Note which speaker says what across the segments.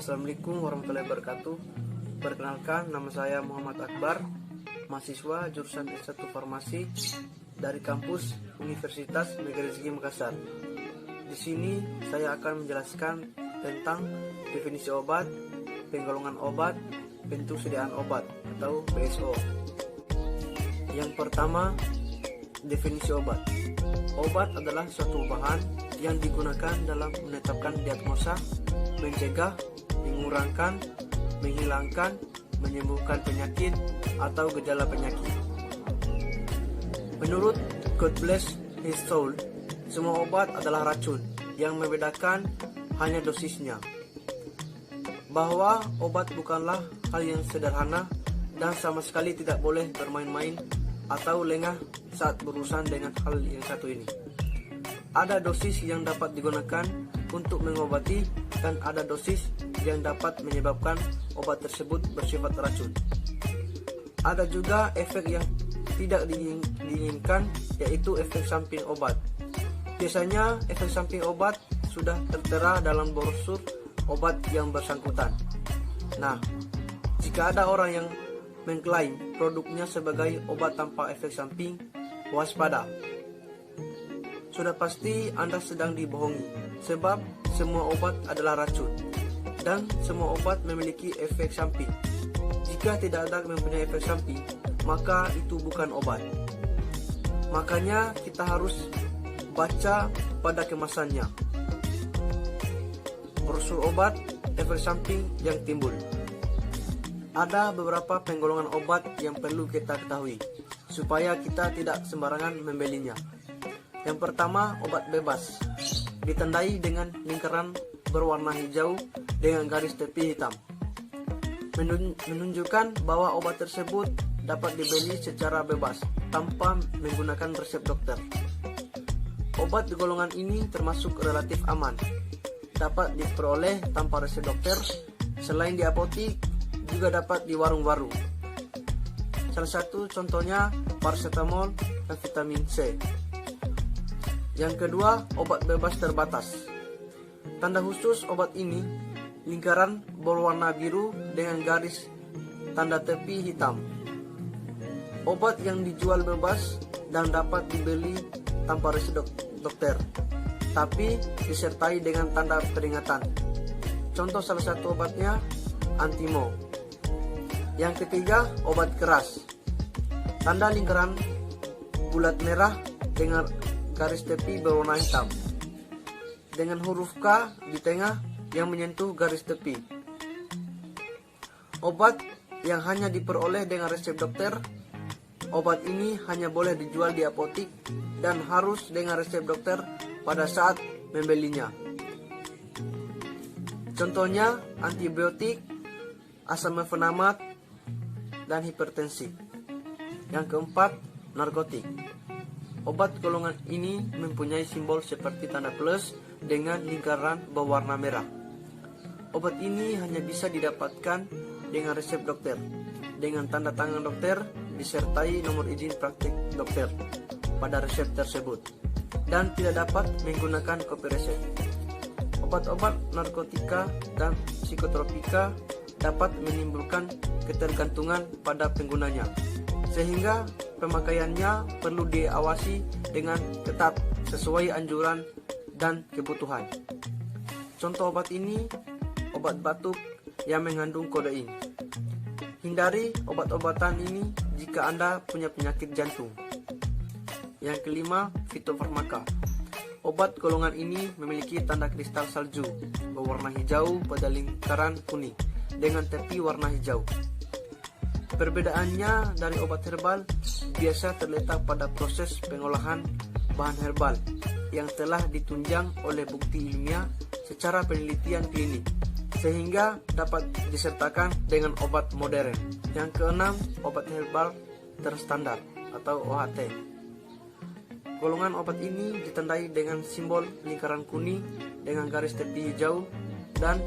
Speaker 1: Assalamualaikum warahmatullahi wabarakatuh. Perkenalkan, nama saya Muhammad Akbar, mahasiswa jurusan S1 Farmasi dari kampus Universitas Negeri Rezeki Makassar. Di sini saya akan menjelaskan tentang definisi obat, penggolongan obat, bentuk sediaan obat atau BSO. Yang pertama, definisi obat. Obat adalah suatu bahan yang digunakan dalam menetapkan diagnosa, mencegah, mengurangkan, menghilangkan, menyembuhkan penyakit atau gejala penyakit. Menurut God Bless His Soul, semua obat adalah racun, yang membedakan hanya dosisnya. Bahwa obat bukanlah hal yang sederhana dan sama sekali tidak boleh bermain-main atau lengah saat berurusan dengan hal yang satu ini. Ada dosis yang dapat digunakan untuk mengobati dan ada dosis yang dapat menyebabkan obat tersebut bersifat racun. Ada juga efek yang tidak diinginkan, yaitu efek samping obat. Biasanya efek samping obat sudah tertera dalam brosur obat yang bersangkutan. Nah, jika ada orang yang mengklaim produknya sebagai obat tanpa efek samping, waspada. Sudah pasti Anda sedang dibohongi, sebab semua obat adalah racun dan semua obat memiliki efek samping. Jika tidak ada mempunyai efek samping, maka itu bukan obat. Makanya kita harus baca pada kemasannya. Brosur obat, efek samping yang timbul. Ada beberapa penggolongan obat yang perlu kita ketahui supaya kita tidak sembarangan membelinya. Yang pertama, obat bebas, ditandai dengan lingkaran berwarna hijau dengan garis tepi hitam, menunjukkan bahwa obat tersebut dapat dibeli secara bebas tanpa menggunakan resep dokter. Obat di golongan ini termasuk relatif aman, dapat diperoleh tanpa resep dokter. Selain di apotik, juga dapat di warung-warung. Salah satu contohnya paracetamol dan vitamin C. Yang kedua, obat bebas terbatas. Tanda khusus obat ini lingkaran berwarna biru dengan garis tanda tepi hitam. Obat yang dijual bebas dan dapat dibeli tanpa resep dokter, tapi disertai dengan tanda peringatan. Contoh salah satu obatnya Antimo. Yang ketiga, obat keras. Tanda lingkaran bulat merah dengan garis tepi berwarna hitam dengan huruf K di tengah yang menyentuh garis tepi. Obat yang hanya diperoleh dengan resep dokter. Obat ini hanya boleh dijual di apotik dan harus dengan resep dokter pada saat membelinya. Contohnya antibiotik, asam mefenamat, dan hipertensi. Yang keempat, narkotik. Obat golongan ini mempunyai simbol seperti tanda plus dengan lingkaran berwarna merah. Obat ini hanya bisa didapatkan dengan resep dokter, dengan tanda tangan dokter disertai nomor izin praktik dokter pada resep tersebut, dan tidak dapat menggunakan kopi resep. Obat-obat narkotika dan psikotropika dapat menimbulkan ketergantungan pada penggunanya, sehingga pemakaiannya perlu diawasi dengan ketat sesuai anjuran dan kebutuhan. Contoh obat ini, obat batuk yang mengandung kodein. Hindari obat-obatan ini jika Anda punya penyakit jantung. Yang kelima, fitofarmaka. Obat golongan ini memiliki tanda kristal salju berwarna hijau pada lingkaran kuning dengan tepi warna hijau. Perbedaannya dari obat herbal biasa terletak pada proses pengolahan bahan herbal yang telah ditunjang oleh bukti ilmiah secara penelitian klinik, sehingga dapat disertakan dengan obat modern. Yang keenam, obat herbal terstandar atau OHT. Golongan obat ini ditandai dengan simbol lingkaran kuning dengan garis tepi hijau dan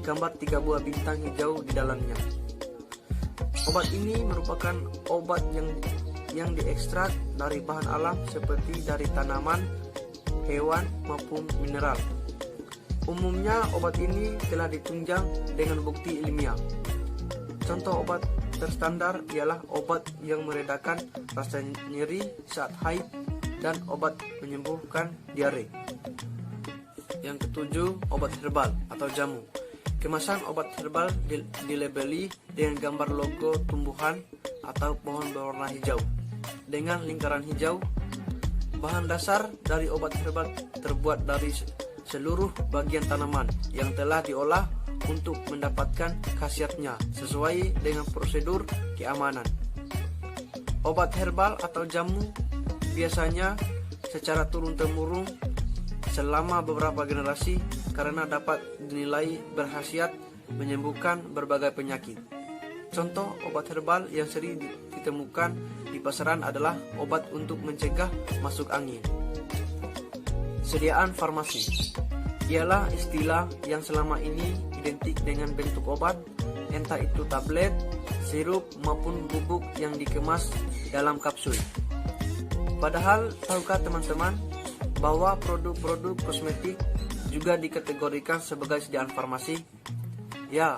Speaker 1: gambar 3 buah bintang hijau di dalamnya. Obat ini merupakan obat yang diekstrak dari bahan alam seperti dari tanaman, hewan maupun mineral. Umumnya obat ini telah ditunjang dengan bukti ilmiah. Contoh obat terstandar ialah obat yang meredakan rasa nyeri saat haid dan obat menyembuhkan diare. Yang ketujuh, obat herbal atau jamu. Kemasan obat herbal dilabeli dengan gambar logo tumbuhan atau pohon berwarna hijau dengan lingkaran hijau. Bahan dasar dari obat herbal terbuat dari seluruh bagian tanaman yang telah diolah untuk mendapatkan khasiatnya sesuai dengan prosedur keamanan. Obat herbal atau jamu biasanya secara turun-temurun selama beberapa generasi karena dapat dinilai berkhasiat menyembuhkan berbagai penyakit. Contoh obat herbal yang sering ditemukan di pasaran adalah obat untuk mencegah masuk angin. Sediaan farmasi ialah istilah yang selama ini identik dengan bentuk obat, entah itu tablet, sirup maupun bubuk yang dikemas dalam kapsul. Padahal tahukah teman-teman bahwa produk-produk kosmetik juga dikategorikan sebagai sediaan farmasi? Ya,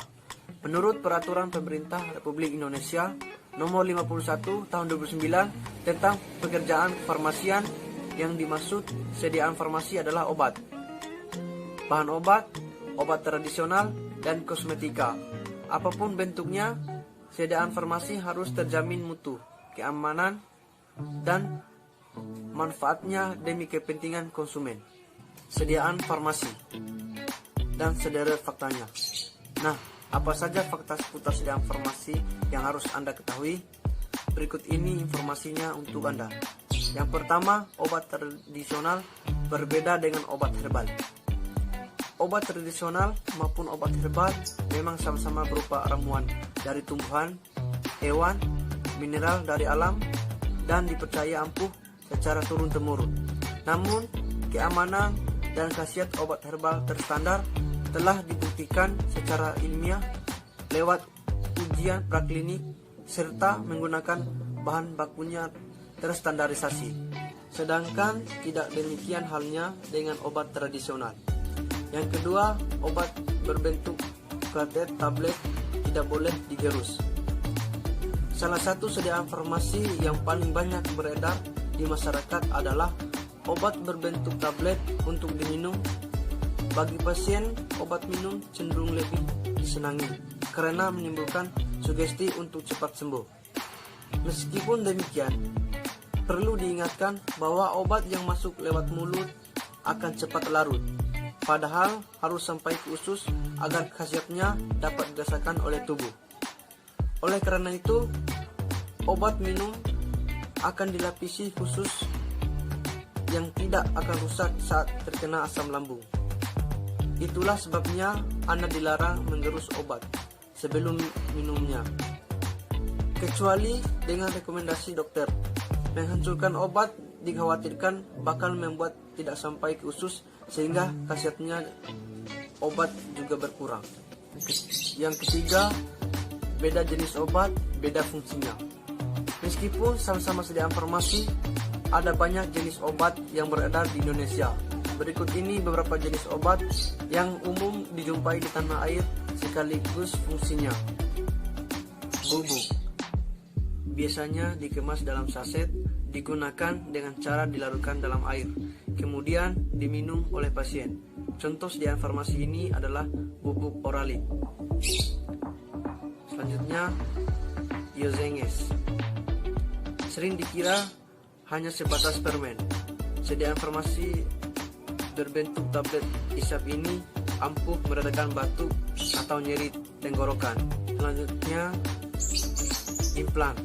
Speaker 1: menurut Peraturan Pemerintah Republik Indonesia Nomor 51 Tahun 2009 tentang pekerjaan kefarmasian, yang dimaksud sediaan farmasi adalah obat, bahan obat, obat tradisional, dan kosmetika. Apapun bentuknya, sediaan farmasi harus terjamin mutu, keamanan, dan manfaatnya demi kepentingan konsumen. Sediaan farmasi dan sederet faktanya. Nah, apa saja fakta seputar sediaan farmasi yang harus Anda ketahui? Berikut ini informasinya untuk Anda. Yang pertama, obat tradisional berbeda dengan obat herbal. Obat tradisional maupun obat herbal memang sama-sama berupa ramuan dari tumbuhan, hewan, mineral dari alam, dan dipercaya ampuh secara turun-temurun. Namun, keamanan dan khasiat obat herbal terstandar telah dibuktikan secara ilmiah lewat ujian praklinik serta menggunakan bahan bakunya terstandarisasi. Sedangkan tidak demikian halnya dengan obat tradisional. Yang kedua, obat berbentuk klatet tablet tidak boleh digerus. Salah satu sediaan farmasi yang paling banyak beredar di masyarakat adalah obat berbentuk tablet untuk diminum. Bagi pasien, obat minum cenderung lebih disenangi karena menimbulkan sugesti untuk cepat sembuh. Meskipun demikian, perlu diingatkan bahwa obat yang masuk lewat mulut akan cepat larut, padahal harus sampai ke usus agar khasiatnya dapat dirasakan oleh tubuh. Oleh karena itu, obat minum akan dilapisi khusus yang tidak akan rusak saat terkena asam lambung. Itulah sebabnya Anda dilarang menggerus obat sebelum minumnya, kecuali dengan rekomendasi dokter. Menghancurkan obat dikhawatirkan bakal membuat tidak sampai ke usus sehingga khasiatnya obat juga berkurang. Yang ketiga, beda jenis obat, beda fungsinya. Meskipun sama-sama sediaan farmasi, ada banyak jenis obat yang beredar di Indonesia. Berikut ini beberapa jenis obat yang umum dijumpai di tanah air sekaligus fungsinya. Bubuk biasanya dikemas dalam saset, digunakan dengan cara dilarutkan dalam air, kemudian diminum oleh pasien. Contoh sediaan farmasi ini adalah bubuk Oralid. Selanjutnya, Iozenges. Sering dikira hanya sebatas permen. Sediaan farmasi berbentuk tablet isap ini ampuh meredakan batuk atau nyeri tenggorokan. Selanjutnya, implan.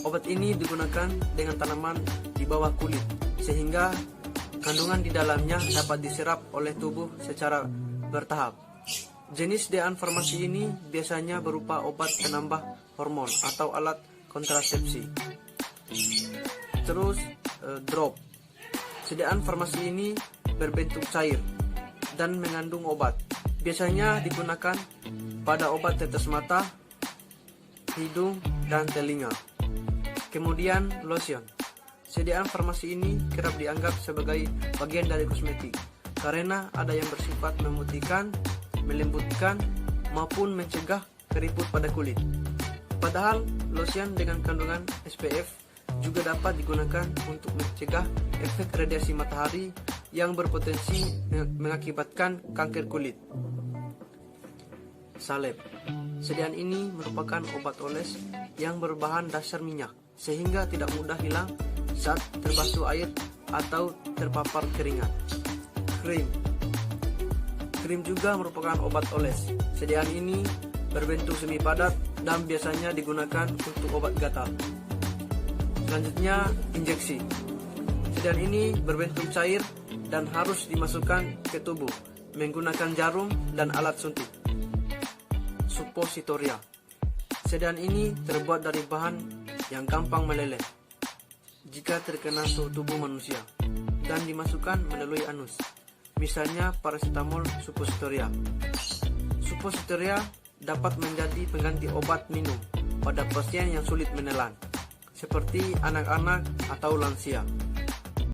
Speaker 1: Obat ini digunakan dengan tanaman di bawah kulit, sehingga kandungan di dalamnya dapat diserap oleh tubuh secara bertahap. Jenis sediaan farmasi ini biasanya berupa obat penambah hormon atau alat kontrasepsi. Terus, drop. Sediaan farmasi ini berbentuk cair dan mengandung obat. Biasanya digunakan pada obat tetes mata, hidung, dan telinga. Kemudian, lotion. Sediaan farmasi ini kerap dianggap sebagai bagian dari kosmetik. karena ada yang bersifat memutihkan, melembutkan, maupun mencegah keriput pada kulit. Padahal lotion dengan kandungan SPF juga dapat digunakan untuk mencegah efek radiasi matahari yang berpotensi mengakibatkan kanker kulit. Salep. Sediaan ini merupakan obat oles yang berbahan dasar minyak, sehingga tidak mudah hilang saat terbasuh air atau terpapar keringat. Krim. Krim juga merupakan obat oles. Sediaan ini berbentuk semi padat dan biasanya digunakan untuk obat gatal. Selanjutnya, injeksi. Sediaan ini berbentuk cair dan harus dimasukkan ke tubuh menggunakan jarum dan alat suntik. Suppositoria. Sediaan ini terbuat dari bahan yang gampang meleleh jika terkena suhu tubuh manusia dan dimasukkan melalui anus. Misalnya paracetamol suppositoria. Suppositoria dapat menjadi pengganti obat minum pada pasien yang sulit menelan, seperti anak-anak atau lansia.